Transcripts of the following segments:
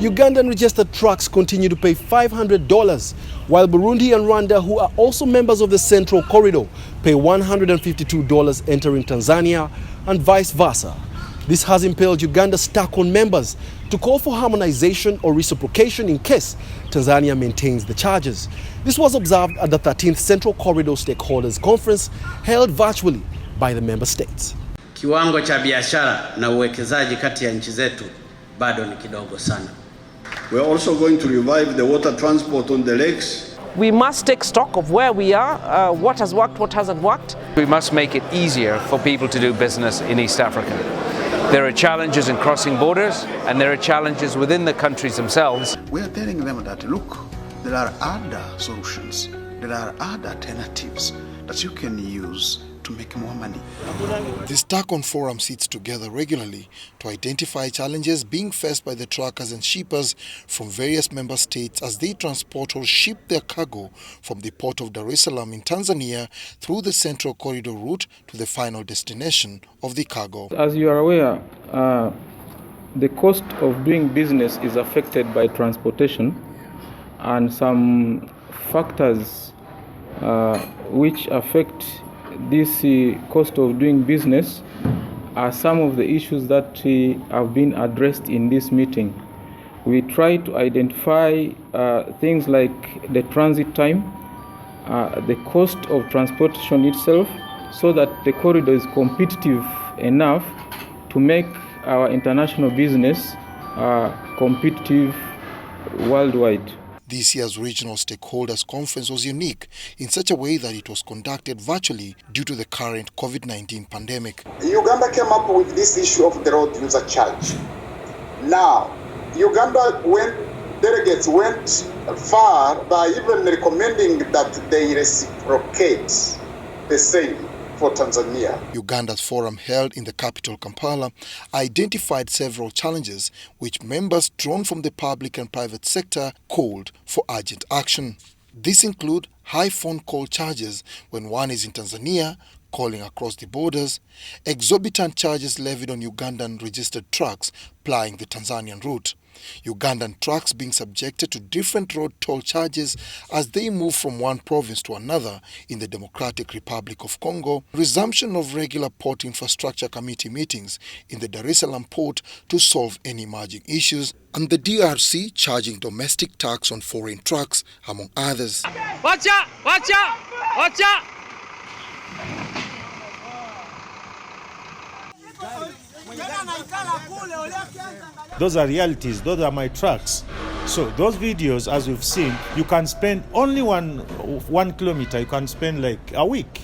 Ugandan registered trucks continue to pay $500, while Burundi and Rwanda, who are also members of the Central Corridor, pay $152 entering Tanzania and vice versa. This has impelled Uganda's STACON members to call for harmonization or reciprocation in case Tanzania maintains the charges. This was observed at the 13th Central Corridor Stakeholders Conference held virtually by the member states. Kiwango cha biashara na uwekezaji kati ya nchi zetu bado ni kidogo sana. We are also going to revive the water transport on the lakes. We must take stock of where we are, what has worked, what hasn't worked. We must make it easier for people to do business in East Africa. There are challenges in crossing borders, and there are challenges within the countries themselves. We are telling them that, look, there are other solutions, there are other alternatives that you can use to make more money. The STACON Forum sits together regularly to identify challenges being faced by the truckers and shippers from various member states as they transport or ship their cargo from the port of Dar es Salaam in Tanzania through the Central Corridor route to the final destination of the cargo. As you are aware, the cost of doing business is affected by transportation, and some factors which affect this cost of doing business are some of the issues that have been addressed in this meeting. We try to identify things like the transit time, the cost of transportation itself, so that the corridor is competitive enough to make our international business competitive worldwide. This year's Regional Stakeholders Conference was unique in such a way that it was conducted virtually due to the current COVID-19 pandemic. Uganda came up with this issue of the road user charge. Now, delegates went far by even recommending that they reciprocate the same for Tanzania. Uganda's forum held in the capital Kampala identified several challenges which members drawn from the public and private sector called for urgent action. These include high phone call charges when one is in Tanzania calling across the borders, exorbitant charges levied on Ugandan registered trucks plying the Tanzanian route, Ugandan trucks being subjected to different road toll charges as they move from one province to another in the Democratic Republic of Congo, resumption of regular port infrastructure committee meetings in the Dar es Salaam port to solve any emerging issues, and the DRC charging domestic tax on foreign trucks, among others. Watch out! Watch out! Watch out! Those are realities, those are my trucks. So those videos, as we've seen, you can spend only one kilometer, you can spend like a week.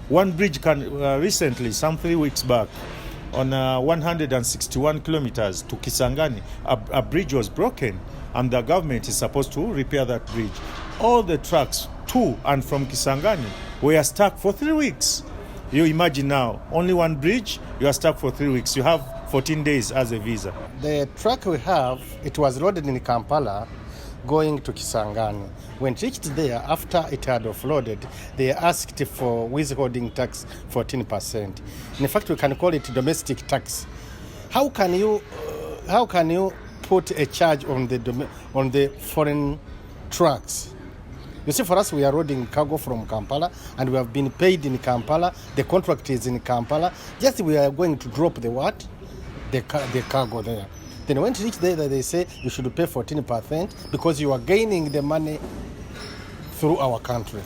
One bridge can, recently, some 3 weeks back, on 161 kilometers to Kisangani, a bridge was broken and the government is supposed to repair that bridge. All the trucks to and from Kisangani were stuck for 3 weeks. You imagine now, only one bridge, you are stuck for 3 weeks. You have 14 days as a visa. The truck we have, it was loaded in Kampala going to Kisangani. When it reached there, after it had offloaded, they asked for withholding tax 14%. In fact, we can call it domestic tax. How can you put a charge on the foreign trucks? You see, for us, we are loading cargo from Kampala, and we have been paid in Kampala. The contract is in Kampala. Just we are going to drop the what? The cargo there. Then when it reach there, they say you should pay 14% because you are gaining the money through our country.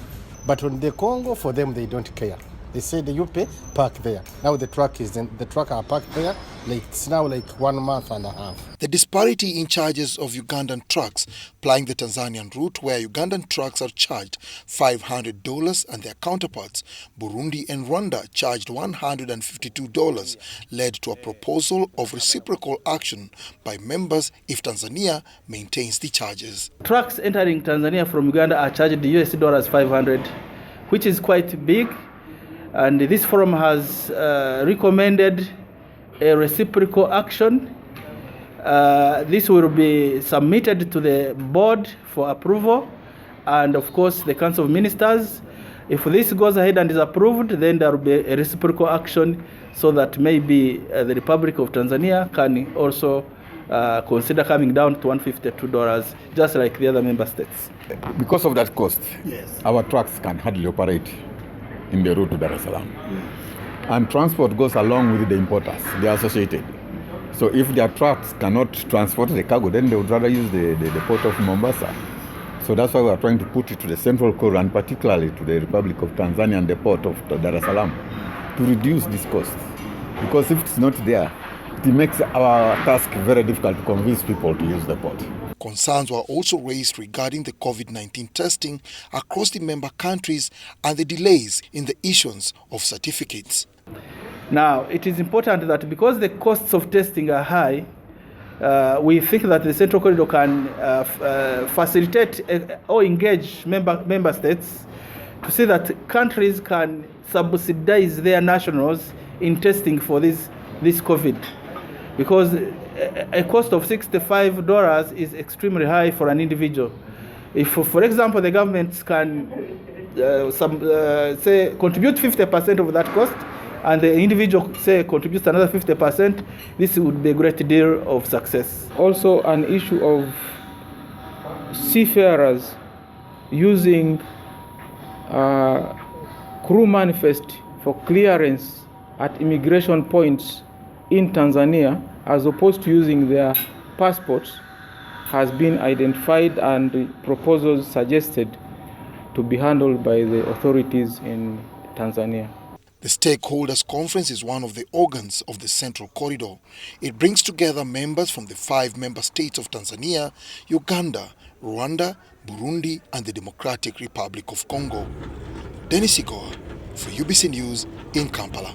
But on the Congo, for them, they don't care. They say that you pay, park there. Now the truck are parked there. It's now like 1 month and a half. The disparity in charges of Ugandan trucks plying the Tanzanian route, where Ugandan trucks are charged $500 and their counterparts, Burundi and Rwanda, charged $152, led to a proposal of reciprocal action by members if Tanzania maintains the charges. Trucks entering Tanzania from Uganda are charged $500, which is quite big. And this forum has recommended a reciprocal action. This will be submitted to the board for approval, and of course the Council of Ministers. If this goes ahead and is approved, then there will be a reciprocal action so that maybe the Republic of Tanzania can also consider coming down to $152, just like the other member states. Because of that cost, yes, our trucks can hardly operate in the route to Dar es Salaam. And transport goes along with the importers, they are associated. So if their trucks cannot transport the cargo, then they would rather use the port of Mombasa. So that's why we are trying to put it to the central corridor, and particularly to the Republic of Tanzania and the port of Dar es Salaam, to reduce this cost. Because if it's not there, it makes our task very difficult to convince people to use the port. Concerns were also raised regarding the COVID-19 testing across the member countries and the delays in the issuance of certificates. Now, it is important that because the costs of testing are high, we think that the Central Corridor can facilitate or engage member states to see that countries can subsidize their nationals in testing for this COVID. Because a cost of $65 is extremely high for an individual. If, for example, the government can say contribute 50% of that cost, and the individual, say, contributes another 50%, this would be a great deal of success. Also, an issue of seafarers using crew manifest for clearance at immigration points in Tanzania, as opposed to using their passports, has been identified and proposals suggested to be handled by the authorities in Tanzania. The Stakeholders Conference is one of the organs of the Central Corridor. It brings together members from the 5 member states of Tanzania, Uganda, Rwanda, Burundi, and the Democratic Republic of Congo. Dennis Igoa for UBC News in Kampala.